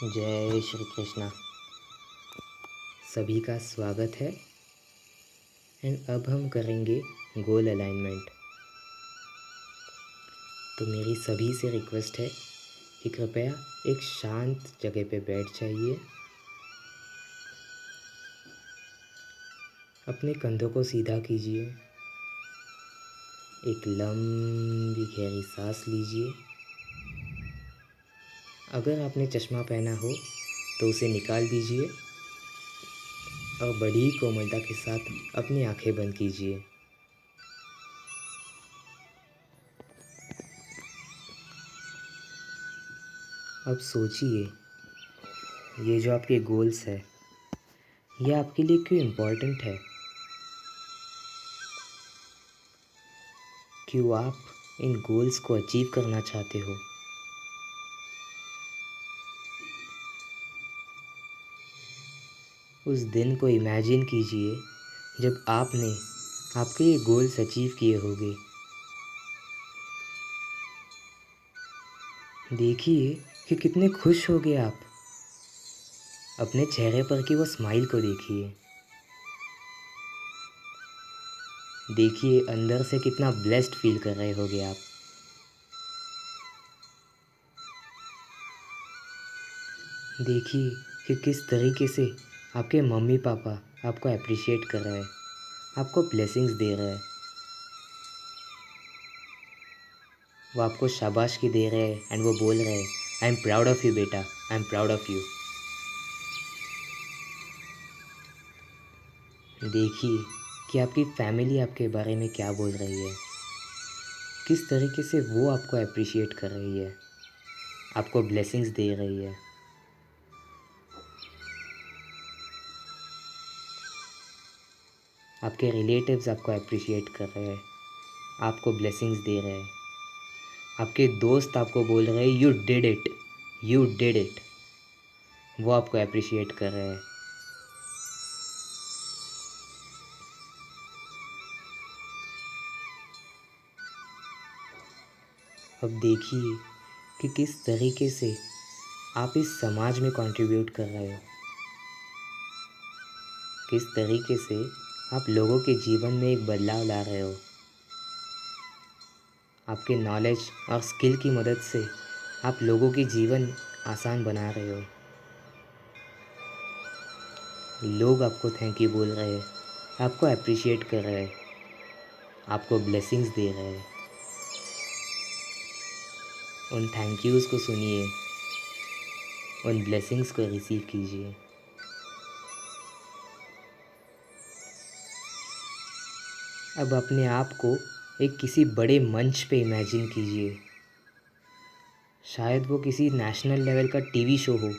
जय श्री कृष्णा। सभी का स्वागत है। एंड अब हम करेंगे गोल अलाइनमेंट। तो मेरी सभी से रिक्वेस्ट है कि कृपया एक शांत जगह पे बैठ जाइए। अपने कंधों को सीधा कीजिए। एक लंबी गहरी सांस लीजिए। अगर आपने चश्मा पहना हो तो उसे निकाल दीजिए और बड़ी कोमलता के साथ अपनी आंखें बंद कीजिए। अब सोचिए, ये जो आपके गोल्स है ये आपके लिए क्यों इम्पोर्टेंट है? क्यों आप इन गोल्स को अचीव करना चाहते हो? उस दिन को इमेजिन कीजिए जब आपने आपके ये गोल्स अचीव किए होंगे। देखिए कि कितने खुश होगे आप। अपने चेहरे पर की वो स्माइल को देखिए। देखिए अंदर से कितना ब्लेस्ड फील कर रहे होगे आप। देखिए कि किस तरीके से आपके मम्मी पापा आपको अप्रिशिएट कर रहे हैं, आपको ब्लेसिंग्स दे रहे हैं। वो आपको शाबाशी दे रहे हैं एंड वो बोल रहे हैं, I am proud of you बेटा, I am proud of you. देखिए कि आपकी फैमिली आपके बारे में क्या बोल रही है, किस तरीके से वो आपको अप्रिशिएट कर रही है, आपको ब्लेसिंग्स दे रही है। आपके रिलेटिव्स आपको अप्रिशिएट कर रहे हैं, आपको ब्लेसिंग्स दे रहे हैं। आपके दोस्त आपको बोल रहे हैं you did it, you did it. वो आपको अप्रिशिएट कर रहे हैं। अब देखिए कि किस तरीके से आप इस समाज में कंट्रीब्यूट कर रहे हो, किस तरीके से आप लोगों के जीवन में एक बदलाव ला रहे हो। आपके नॉलेज और स्किल की मदद से आप लोगों के जीवन आसान बना रहे हो। लोग आपको थैंक यू बोल रहे हैं, आपको अप्रिशिएट कर रहे हैं, आपको ब्लेसिंग्स दे रहे हैं। उन थैंक यूज़ को सुनिए, उन ब्लेसिंग्स को रिसीव कीजिए। अब अपने आप को एक किसी बड़े मंच पे इमेजिन कीजिए। शायद वो किसी नेशनल लेवल का टीवी शो हो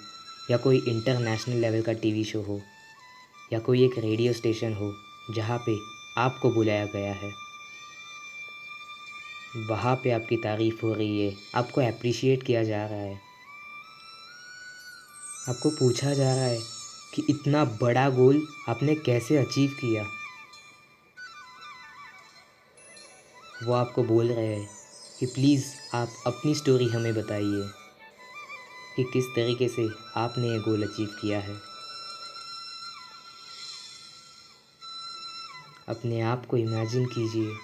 या कोई इंटरनेशनल लेवल का टीवी शो हो या कोई एक रेडियो स्टेशन हो जहाँ पे आपको बुलाया गया है। वहाँ पे आपकी तारीफ़ हो रही है, आपको अप्रिशिएट किया जा रहा है। आपको पूछा जा रहा है कि इतना बड़ा गोल आपने कैसे अचीव किया। वो आपको बोल रहे हैं कि प्लीज़ आप अपनी स्टोरी हमें बताइए कि किस तरीके से आपने ये गोल अचीव किया है। अपने आप को इमेजिन कीजिए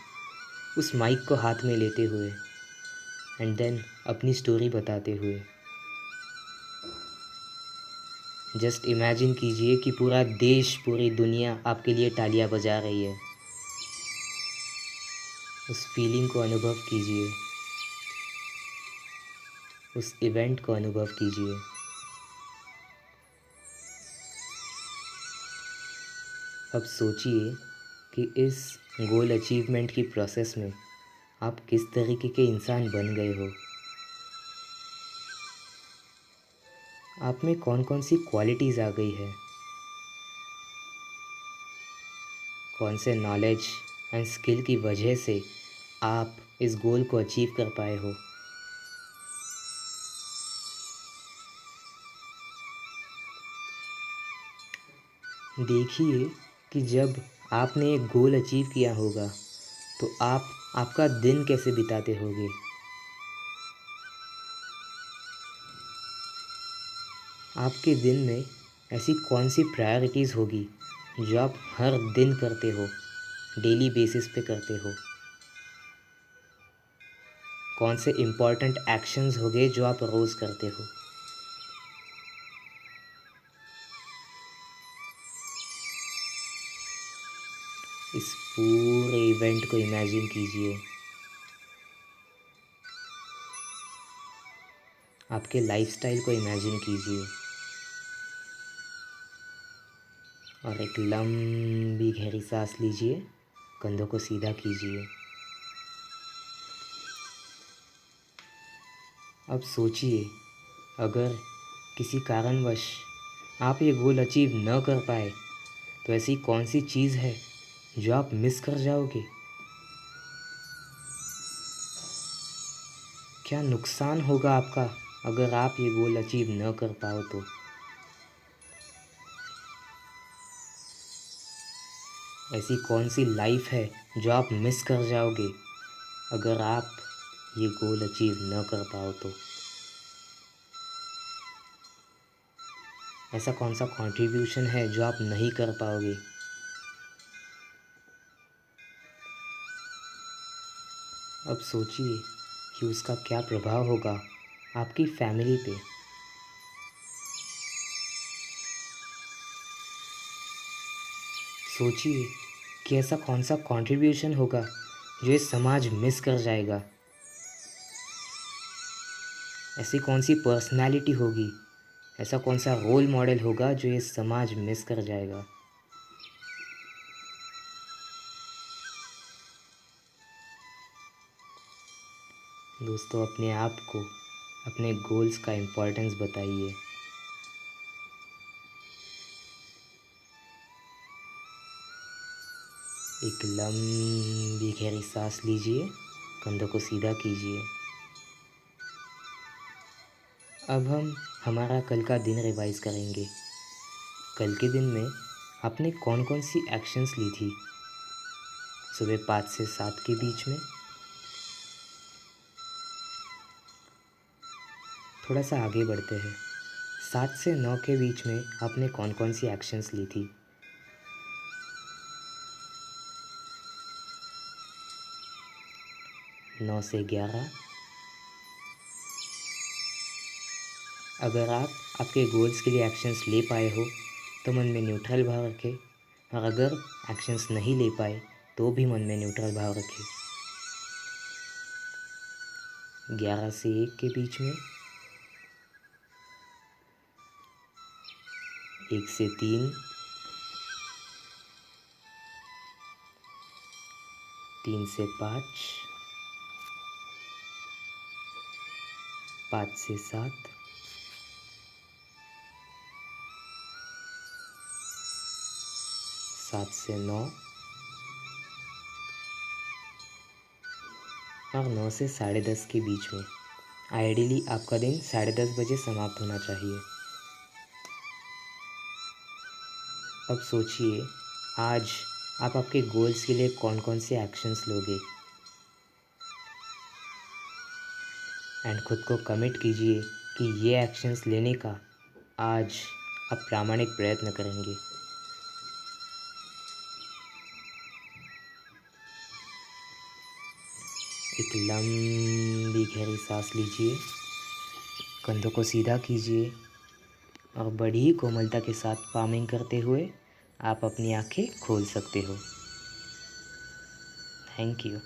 उस माइक को हाथ में लेते हुए एंड देन अपनी स्टोरी बताते हुए। जस्ट इमेजिन कीजिए कि पूरा देश, पूरी दुनिया आपके लिए तालियां बजा रही है। उस फीलिंग को अनुभव कीजिए, उस इवेंट को अनुभव कीजिए। अब सोचिए कि इस गोल अचीवमेंट की प्रोसेस में आप किस तरीके के इंसान बन गए हो। आप में कौन कौन सी क्वालिटीज़ आ गई है, कौन से नॉलेज एंड स्किल की वजह से आप इस गोल को अचीव कर पाए हो। देखिए कि जब आपने एक गोल अचीव किया होगा तो आप आपका दिन कैसे बिताते होगे। आपके दिन में ऐसी कौन सी प्रायोरिटीज़ होगी जो आप हर दिन करते हो, डेली बेसिस पे करते हो? कौन से इम्पॉर्टेंट एक्शंस होंगे जो आप रोज़ करते हो? इस पूरे इवेंट को इमेजिन कीजिए। आपके लाइफस्टाइल को इमेजिन कीजिए और एक लंबी गहरी सांस लीजिए। कंधों को सीधा कीजिए। अब सोचिए, अगर किसी कारणवश आप ये गोल अचीव न कर पाए तो ऐसी कौन सी चीज़ है जो आप मिस कर जाओगे? क्या नुकसान होगा आपका अगर आप ये गोल अचीव न कर पाओ तो? ऐसी कौन सी लाइफ है जो आप मिस कर जाओगे अगर आप ये गोल अचीव न कर पाओ तो? ऐसा कौन सा कंट्रीब्यूशन है जो आप नहीं कर पाओगे? अब सोचिए कि उसका क्या प्रभाव होगा आपकी फैमिली पे। सोचिए कि ऐसा कौन सा कंट्रीब्यूशन होगा जो ये समाज मिस कर जाएगा। ऐसी कौन सी पर्सनैलिटी होगी, ऐसा कौन सा रोल मॉडल होगा जो ये समाज मिस कर जाएगा। दोस्तों, अपने आप को अपने गोल्स का इम्पोर्टेंस बताइए। एक लंबी गहरी सांस लीजिए। कंधों को सीधा कीजिए। अब हम हमारा कल का दिन रिवाइज करेंगे। कल के दिन में आपने कौन कौन सी एक्शंस ली थी? सुबह 5 से 7 के बीच में। थोड़ा सा आगे बढ़ते हैं। 7 से 9 के बीच में आपने कौन कौन सी एक्शंस ली थी? 9 से 11। अगर आप आपके गोल्स के लिए एक्शंस ले पाए हो तो मन में न्यूट्रल भाव रखें, और अगर एक्शंस नहीं ले पाए तो भी मन में न्यूट्रल भाव रखें। 11 से 1 के बीच में। 1 से 3। 3 से 5। 5 से 7। 7 से 9। और 9 से 10:30 के बीच में। आइडियली आपका दिन 10:30 बजे समाप्त होना चाहिए। अब सोचिए, आज आप आपके गोल्स के लिए कौन कौन से एक्शंस लोगे, एंड खुद को कमिट कीजिए कि ये एक्शंस लेने का आज आप प्रामाणिक प्रयत्न करेंगे। एक लंबी गहरी सांस लीजिए। कंधों को सीधा कीजिए और बड़ी ही कोमलता के साथ पामिंग करते हुए आप अपनी आंखें खोल सकते हो। Thank you.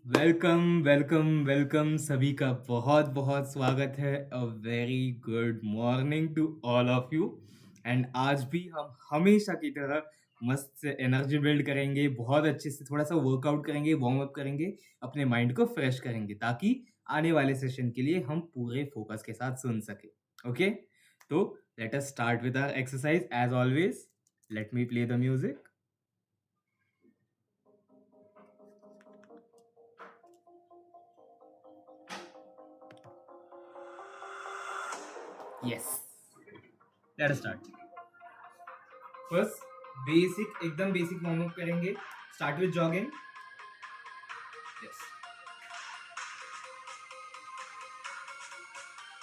Welcome welcome welcome, सभी का बहुत बहुत स्वागत है। A very good morning to all of you. And आज भी हम हमेशा की तरह मस्त से एनर्जी बिल्ड करेंगे, बहुत अच्छे से थोड़ा सा वर्कआउट करेंगे, वार्म अप करेंगे, अपने माइंड को फ्रेश करेंगे ताकि आने वाले सेशन के लिए हम पूरे फोकस के साथ सुन सके। ओके, तो let us start with our exercise as always. Let me play the music. Yes, let us start. First basic, एकदम बेसिक वार्म अप करेंगे। Start with jogging. Yes,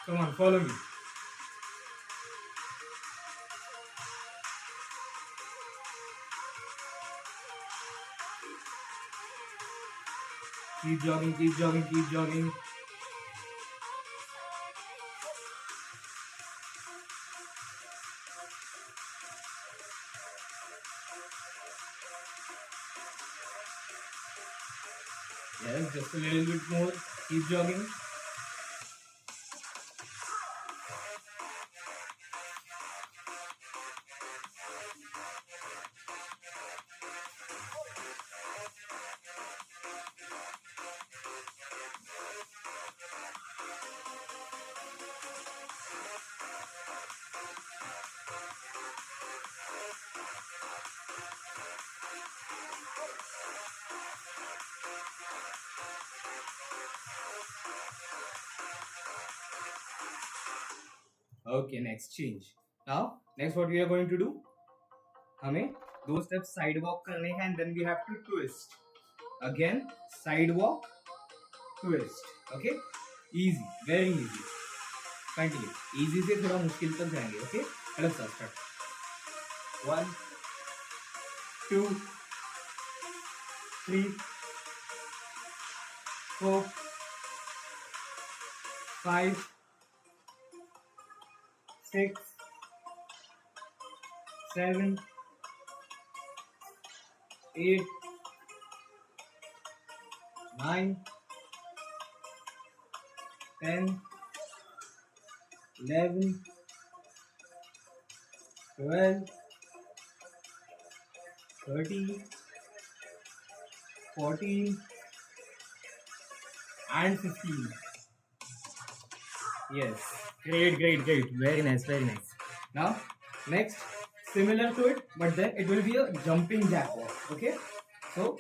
Come on, follow me. Keep jogging, keep jogging, keep jogging. Yes, just a little bit more. Keep jogging. Okay, next change. Now, next what we are going to do? हमें दो steps side walk करने हैं and then we have to twist. Again, side walk, twist. Okay? Easy, very easy. Continue. Easy से थोड़ा मुश्किल तक जाएंगे. Okay? Let's start. 1, 2, 3, 4, 5, 6, 7, 8, 9, 10, 11, 12, 13, 14, and 15. Yes. Great, great, great. Very nice, very nice. Now, next, similar to it, but then it will be a jumping jack walk. Okay? So,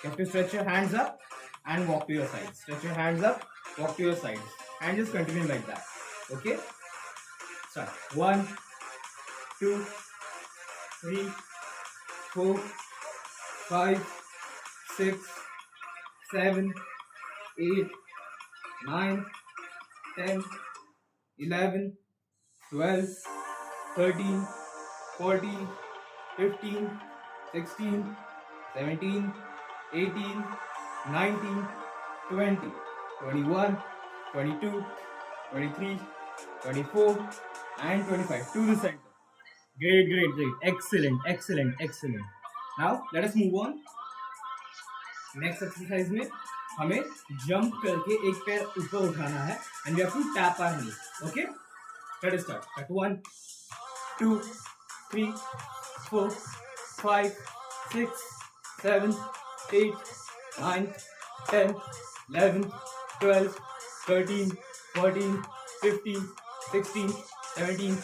you have to stretch your hands up and walk to your sides. Stretch your hands up, walk to your sides. And just continue like that. Okay? Start. 1, 2, 3, 4, 5, 6, 7, 8, 9, 10, 11, 12, 13, 14, 15, 16, 17, 18, 19, 20, 21, 22, 23, 24, and 25. To the center. Great, great, great. Excellent, excellent, excellent. Now, let us move on. Next exercise में हमें jump करके एक पैर ऊपर उठाना है and we have to tap our knee. Okay, let's start. At 1, 2, 3, 4, 5, 6, 7, 8, 9, 10, 11, 12, 13, 14, 15, 16, 17,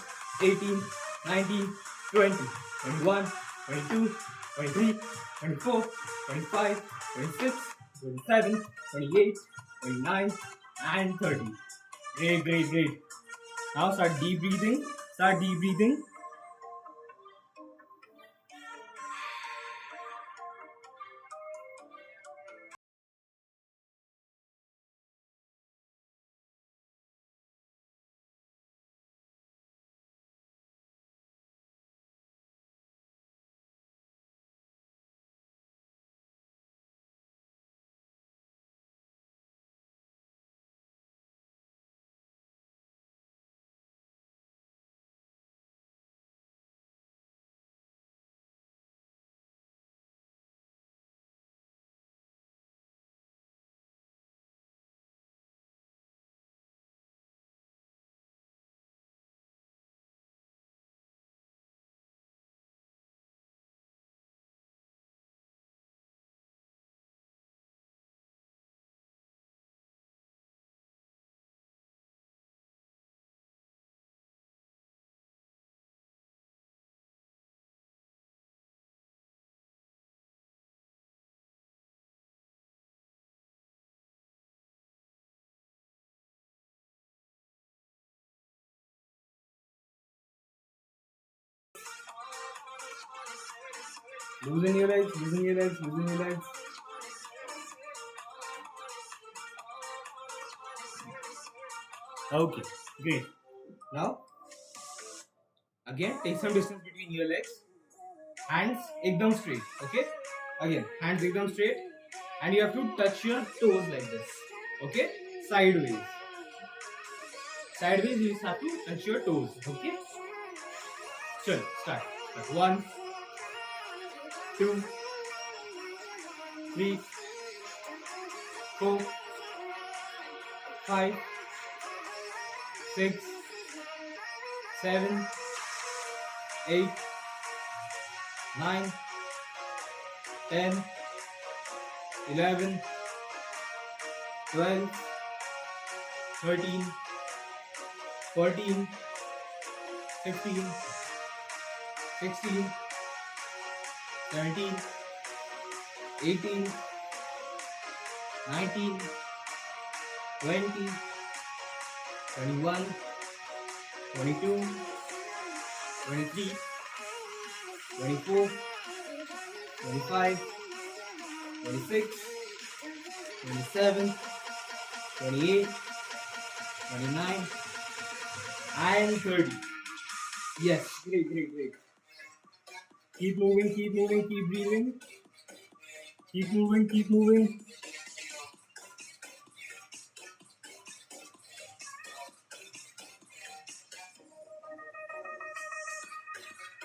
18, 19, 20, 21, 22, 23, 24, 25, 26, 27, 28, 29, and 30. Great, great, great. Now start deep breathing. Start deep breathing. Loosen your legs, loosen your legs, loosen your legs. Okay. Great. Now, again, take some distance between your legs. Hands ekdam straight. Okay. Again, hands ekdam straight, and you have to touch your toes like this. Okay. Sideways. Sideways, you just have to touch your toes. Okay. Chal, start. 1, 2, 3, 4, 5, 6, 7, 8, 9, 10, 11, 12, 13, 14, 15, 16, 17, 18, 19, 20, 21, 22, 23, 24, 25, 26, 27, 28, 29, and 30. Yes, great, great, great. Keep moving, keep moving, keep breathing. Keep moving, keep moving.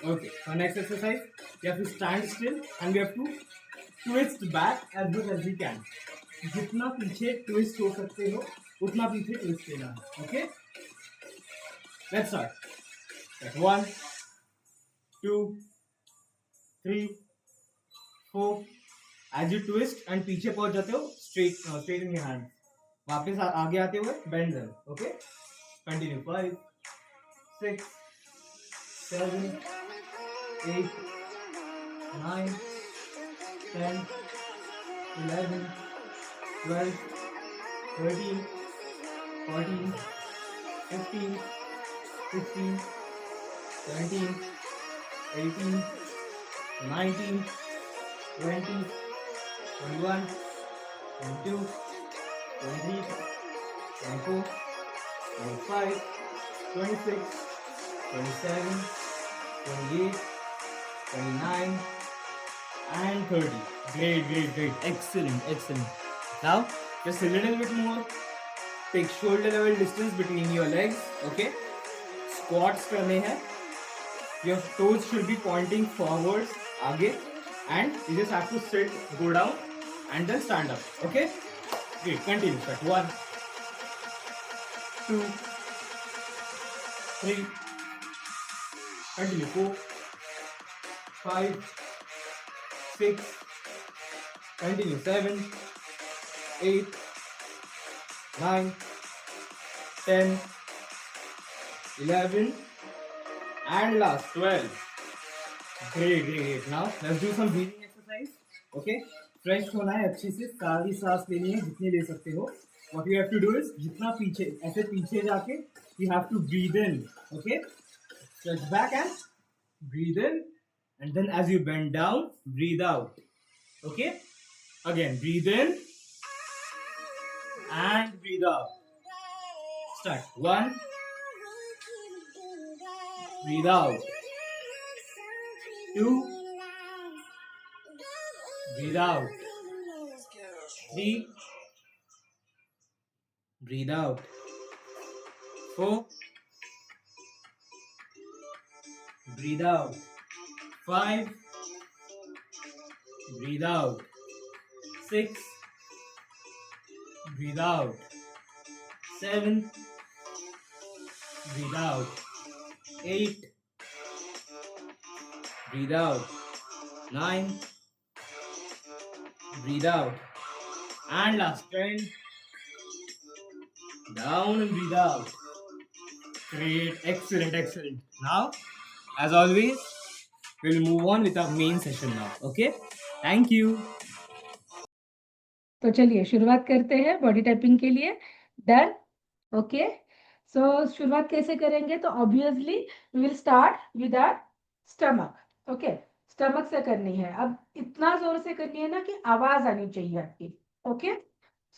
Okay, so next exercise, you have to stand still and we have to twist back as much as we can. जितना पीछे twist हो सकते हो उतना पीछे twist लेना है. Okay, let's start. 1, 2, 3, 4. As you twist and पीछे पहुंच जाते हो, straight in your hand. वापस आगे आते हुए bend them. Okay, continue. 5, 6, 7, 8, 9, 10, 11, 12, 13, 14, 15, 16, 17, 18, 19, 20, 21, 22, 23, 24, 25, 26, 27, 28, 29, and 30. Great, great, great. Excellent, excellent. Now, just a little bit more. Take shoulder level distance between your legs. Okay. Squats करने हैं. Your toes should be pointing forwards, आगे, and you just have to sit, go down, and then stand up. Okay. Great. Continue. Start. 1, 2, 3. Continue. 4, 5, 6. Continue. 7, 8, 9, 10, 11, and last 12. Great, great, great. Now let's do some breathing exercise. Okay, fresh होना है, अच्छी से सारी सांस लेनी है जितनी ले सकते हो. What you have to do is जितना पीछे ऐसे पीछे जाके you have to breathe in. Okay, stretch back and breathe in, and then as you bend down, breathe out. Okay, again breathe in and breathe out. Start. 1, breathe out. 2, breathe out. 3, breathe out. 4, breathe out. 5, breathe out. 6, breathe out. 7, breathe out. 8, breathe out. 9, breathe out. And last 10, down and breathe out. Great, excellent, excellent. Now, as always, we'll move on with our main session now. Okay, thank you. तो चलिए शुरुआत करते हैं body typing के लिए. Done. Okay, सो शुरुआत कैसे करेंगे? तो obviously we will start with our stomach. Okay, stomach से करनी है. अब इतना जोर से करनी है ना कि आवाज आनी चाहिए आपकी. Okay,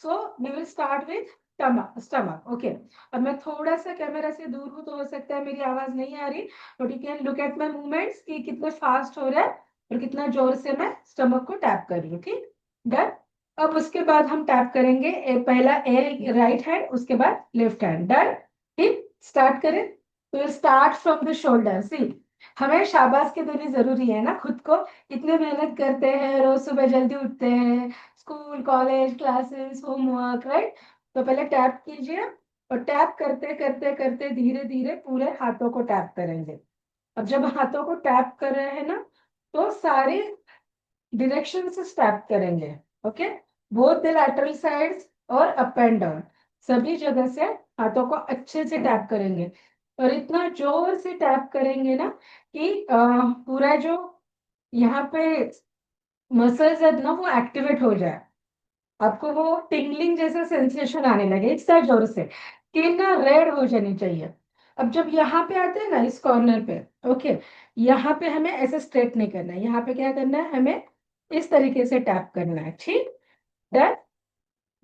so we will start with stomach stomach okay. अब मैं थोड़ा सा कैमरा से दूर हूँ तो हो सकता है मेरी आवाज नहीं आ रही, but you can look at my movements कि कितना फास्ट हो रहा है और कितना जोर से मैं स्टमक को टैप कर रही हूँ, ठीक। डन। अब उसके बाद हम टैप करेंगे पहला ए राइट हैंड, उसके बाद लेफ्ट हैंड। डन। ठीक, स्टार्ट करें। तो स्टार्ट फ्रॉम द शोल्डर। सी, हमें शाबाश के देनी जरूरी है ना खुद को। इतने मेहनत करते हैं, रोज सुबह जल्दी उठते हैं, school college classes homework, right. तो पहले टैप कीजिए, और टैप करते करते करते धीरे धीरे पूरे हाथों को टैप करेंगे। अब जब हाथों को टैप कर रहे हैं ना, तो सारे डायरेक्शन से टैप करेंगे। Okay, both the lateral sides और अप एंड डाउन, सभी जगह से हाथों को अच्छे से टैप करेंगे। और इतना जोर से टैप करेंगे ना कि पूरा जो यहाँ पे मसल्स है ना वो एक्टिवेट हो जाए, आपको वो टिंगलिंग जैसा सेंसेशन आने लगे एक साथ जोर से, स्किन ना रेड हो जानी चाहिए। अब जब यहाँ पे आते हैं ना इस कॉर्नर पे, ओके, यहाँ पे हमें ऐसे स्ट्रेट नहीं करना है, यहाँ पे क्या करना है, हमें इस तरीके से टैप करना है, ठीक। डन।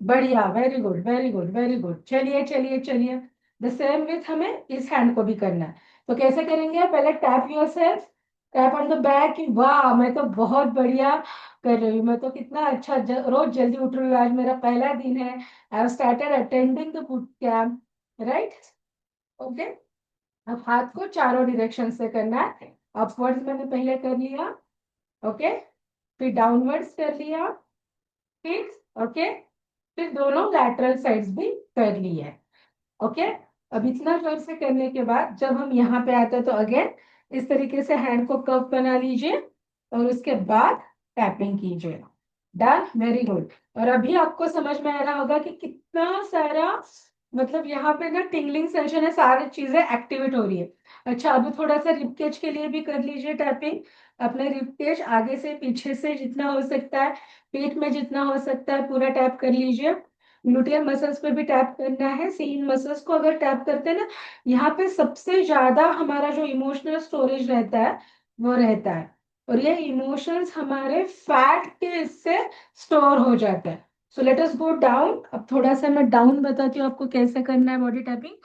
बढ़िया, very good very good very good. चलिए चलिए चलिए, द सेम विथ हमें इस हैंड को भी करना है। तो कैसे करेंगे, पहले tap yourself, tap on the back. वाह, मैं तो बहुत बढ़िया कर रही हूँ, मैं तो कितना अच्छा रोज जल्दी उठ रही हूँ, आज मेरा पहला दिन है, I have started attending the boot camp, right. Okay, अब हाथ को चारों डायरेक्शन से करना है। अपवर्ड्स मैंने पहले कर लिया, ओके, फिर डाउनवर्ड्स कर लिया, ठीक, ओके, फिर दोनों लैटरल साइड्स भी कर ली है, ओके। अब इतना जोर से करने के बाद जब हम यहाँ पे आते हैं तो अगेन इस तरीके से हैंड को कर्व बना लीजिए, और उसके बाद टैपिंग कीजिए। Done, very good. और अभी आपको समझ में आ रहा होगा कि कितना सारा, मतलब यहाँ पे ना टिंगलिंग सेंशन है, सारी चीजें एक्टिवेट हो रही है। अच्छा, अभी थोड़ा सा रिबकेज के लिए भी कर लीजिए टैपिंग। अपने रिबकेज आगे से पीछे से जितना हो सकता है, पेट में जितना हो सकता है पूरा टैप कर लीजिए। ग्लूटियल मसल्स पे भी टैप करना है। सीन मसल्स को अगर टैप करते हैं ना, यहाँ पे सबसे ज्यादा हमारा जो इमोशनल स्टोरेज रहता है वो रहता है, और ये इमोशंस हमारे फैट के हिस्से स्टोर हो जाता है। So let us go down. अब थोड़ा सा मैं डाउन बताती हूँ आपको कैसे करना है बॉडी टैपिंग,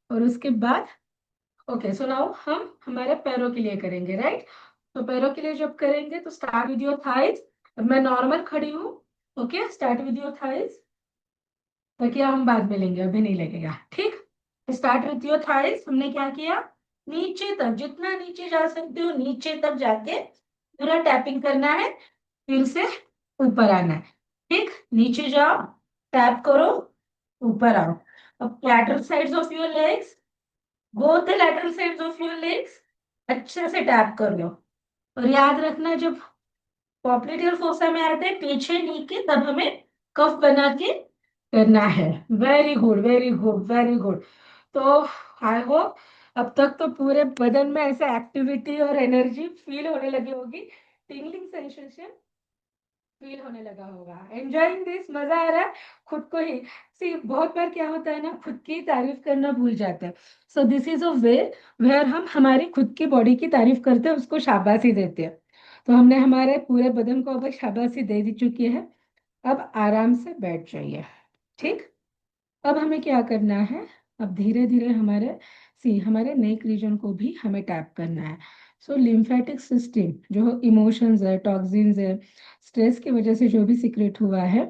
और उसके बाद ओके। सो नाउ हम हमारे पैरों के लिए करेंगे, राइट। तो पैरों के लिए जब करेंगे तो स्टार्ट विद योर थाइज। मैं नॉर्मल खड़ी हूँ, okay, start with your thighs, ताकि हम बाद में लेंगे, अभी नहीं लगेगा, ठीक। Start with your thighs. हमने क्या किया, नीचे तक, जितना नीचे जा सकते हो नीचे तक जाके पूरा टैपिंग करना है, फिर से ऊपर आना है, ठीक। नीचे जाओ, टैप करो, ऊपर आओ। अब lateral sides of your legs, both the lateral sides of your legs अच्छे से टैप कर लो। और याद रखना, जब पॉप्लिटेयर फोसा में आते हैं पीछे नी के, तब हमें कफ बना के करना है। Very good very good very good. तो आई होप अब तक तो पूरे बदन में ऐसे एक्टिविटी और एनर्जी फील होने लगी होगी, टिंगलिंग सेंसेशन फील होने लगा होगा। एंजॉयिंग दिस, मजा आ रहा है खुद को ही। सी, बहुत बार क्या होता है ना, खुद की तारीफ करना भूल जाते हैं। So this is a way where हम हमारी खुद की बॉडी की तारीफ करते हैं, उसको शाबाशी देते हैं। तो हमने हमारे पूरे बदन को अब शाबाशी दे दी चुकी है। अब आराम से बैठ जाइए, ठीक। अब हमें क्या करना है, अब धीरे धीरे हमारे नेक रीजन को भी हमें टैप करना है। सो लिम्फेटिक सिस्टम, जो इमोशंस है, टॉक्सिन्स है, स्ट्रेस की वजह से जो भी सिक्रेट हुआ है,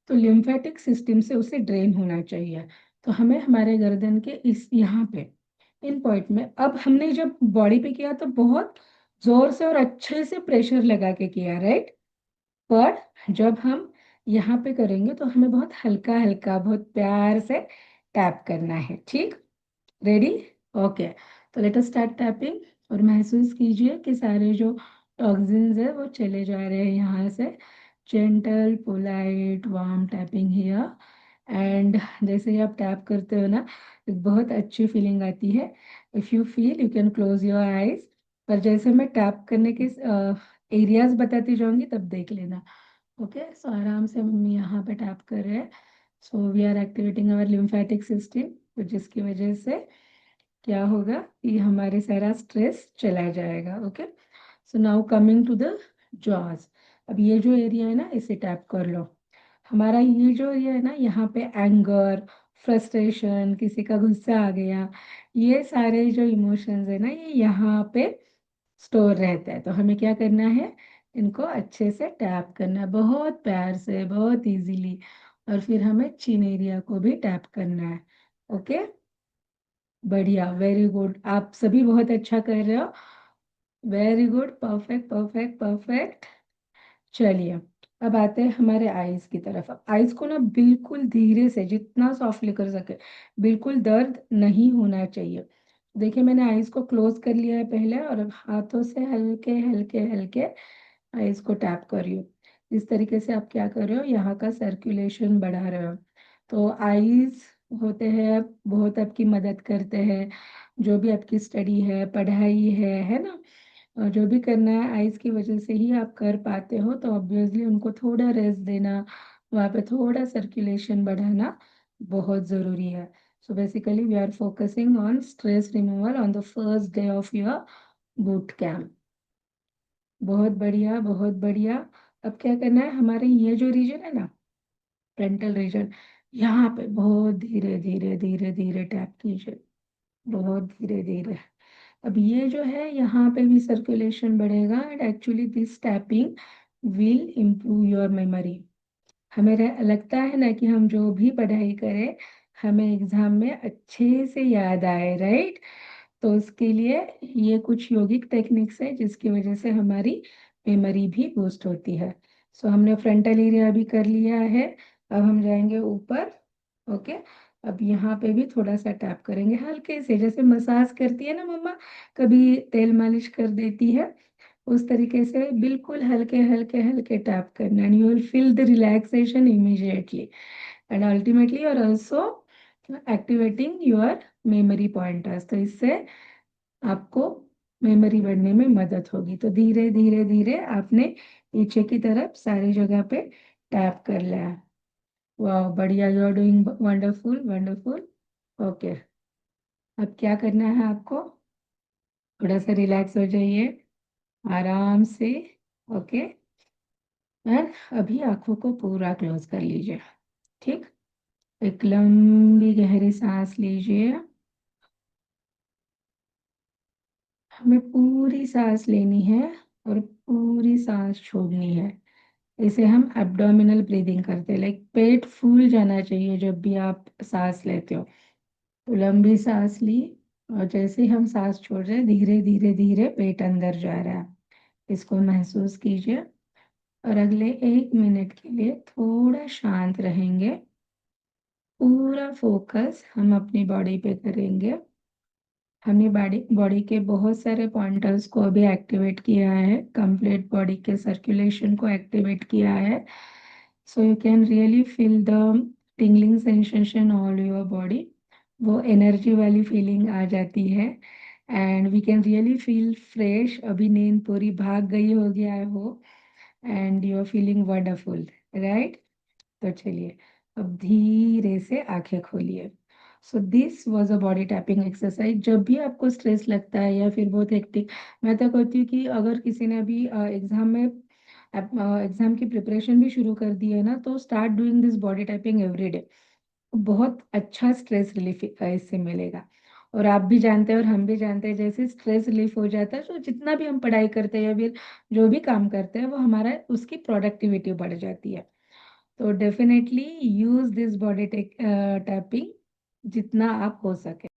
तो लिम्फेटिक सिस्टम से उसे ड्रेन होना चाहिए। तो हमें हमारे गर्दन के इस यहाँ पे इन पॉइंट में, अब हमने जब बॉडी पे किया तो बहुत जोर से और अच्छे से प्रेशर लगा के किया, राइट। पर जब हम यहाँ पे करेंगे तो हमें बहुत हल्का हल्का, बहुत प्यार से टैप करना है, ठीक। Ready, okay. तो लेट अस स्टार्ट टैपिंग। और महसूस कीजिए कि सारे जो टॉक्सिन्स है वो चले जा रहे हैं यहाँ से। Gentle polite warm tapping here. And जैसे ही आप टैप करते हो ना, एक बहुत अच्छी फीलिंग आती है। If you feel, you can close your eyes. पर जैसे मैं टैप करने के एरियाज बताती जाऊंगी तब देख लेना, ओके। सो आराम से हम यहाँ पे टैप कर रहे हैं। So we are activating our lymphatic system, तो जिसकी वजह से क्या होगा कि हमारे सारा स्ट्रेस चला जाएगा, okay. So now coming to the jaws. अब ये जो एरिया है ना, इसे टैप कर लो। हमारा ये जो एरिया है ना, यहाँ पे एंगर, फ्रस्ट्रेशन, किसी का गुस्सा आ गया, ये सारे जो इमोशंस है ना, ये यहाँ पे स्टोर रहता है। तो हमें क्या करना है, इनको अच्छे से टैप करना है, बहुत प्यार से, बहुत इजीली। और फिर हमें चिन एरिया को भी टैप करना है। ओके, बढ़िया, वेरी गुड, आप सभी बहुत अच्छा कर रहे हो। Very good, perfect perfect perfect. चलिए, अब आते हैं हमारे आईज की तरफ। अब आईज को ना बिल्कुल धीरे से, जितना सॉफ्टली कर सके, बिल्कुल दर्द नहीं होना चाहिए। देखिए, मैंने आईज को क्लोज कर लिया है पहले, और अब हाथों से हल्के हल्के हल्के आईज को टैप कर रही हूँ। इस तरीके से आप क्या कर रहे हो, यहाँ का सर्कुलेशन बढ़ा रहे हो। तो आईज होते हैं, बहुत आपकी मदद करते हैं। जो भी आपकी स्टडी है, पढ़ाई है ना, और जो भी करना है, आइज की वजह से ही आप कर पाते हो। तो ऑब्वियसली उनको थोड़ा रेस्ट देना, वहाँ पे थोड़ा सर्कुलेशन बढ़ाना बहुत ज़रूरी है। So basically we are focusing on stress removal on the first day of your boot camp. बहुत बढ़िया, बहुत बढ़िया। अब क्या करना है, हमारे ये जो रीजन है ना, फ्रंटल रीजन, यहाँ पे बहुत धीरे धीरे धीरे धीरे टैप कीजिए, बहुत धीरे धीरे। अब ये जो है, यहाँ पे भी सर्कुलेशन बढ़ेगा, and actually this tapping will improve your memory. हमें लगता है ना कि हम जो भी पढ़ाई करें, हमें एग्जाम में अच्छे से याद आए, राइट। तो उसके लिए ये कुछ योगिक टेक्निक्स है, जिसकी वजह से हमारी मेमोरी भी बूस्ट होती है। सो हमने फ्रंटल एरिया भी कर लिया है। अब हम जाएंगे ऊपर। ओके, अब यहाँ पे भी थोड़ा सा टैप करेंगे हल्के से, जैसे मसाज करती है ना मम्मा, कभी तेल मालिश कर देती है, उस तरीके से बिल्कुल हल्के हल्के हल्के टैप करना, and you will feel the relaxation immediately, and ultimately और also activating your memory pointers. तो इससे आपको मेमोरी बढ़ने में मदद होगी। तो धीरे धीरे धीरे आपने पीछे की तरफ सारी जगह पे टैप कर लिया। वाह, बढ़िया, you are doing wonderful wonderful. Okay, अब क्या करना है आपको, थोड़ा सा रिलैक्स हो जाइए आराम से। ओके, एंड अभी आंखों को पूरा क्लोज कर लीजिए। ठीक, एक लंबी गहरी सांस लीजिए। हमें पूरी सांस लेनी है और पूरी सांस छोड़नी है। इसे हम एब्डोमिनल ब्रीदिंग करते हैं, लाइक पेट फूल जाना चाहिए जब भी आप सांस लेते हो। तो लंबी सांस ली, और जैसे ही हम सांस छोड़ रहे हैं, धीरे धीरे धीरे पेट अंदर जा रहा है, इसको महसूस कीजिए। और अगले 1 मिनट के लिए थोड़ा शांत रहेंगे। पूरा फोकस हम अपनी बॉडी पे करेंगे। हमने बॉडी बॉडी के बहुत सारे पॉइंटर्स को अभी एक्टिवेट किया है, कंप्लीट बॉडी के सर्कुलेशन को एक्टिवेट किया है। So you can really feel the tingling sensation all your body. वो एनर्जी वाली फीलिंग आ जाती है, and we can really feel fresh. अभी नींद पूरी भाग गई होगी, I hope, and you are feeling wonderful, right. तो चलिए, अब धीरे से आंखें खोलिए। So this was a body tapping exercise. जब भी आपको स्ट्रेस लगता है या फिर बहुत हेक्टिक, मैं तो कहती हूँ कि अगर किसी ने अभी एग्जाम में एग्जाम की प्रिपरेशन भी शुरू कर दी है ना, तो start doing this body tapping every day. बहुत अच्छा स्ट्रेस रिलीफ इससे मिलेगा। और आप भी जानते हैं और हम भी जानते हैं, जैसे स्ट्रेस रिलीफ हो जाता है, तो जितना भी हम पढ़ाई करते हैं या फिर जो भी काम करते हैं, वो हमारा उसकी प्रोडक्टिविटी बढ़ जाती है। तो definitely use this body tapping जितना आप हो सके।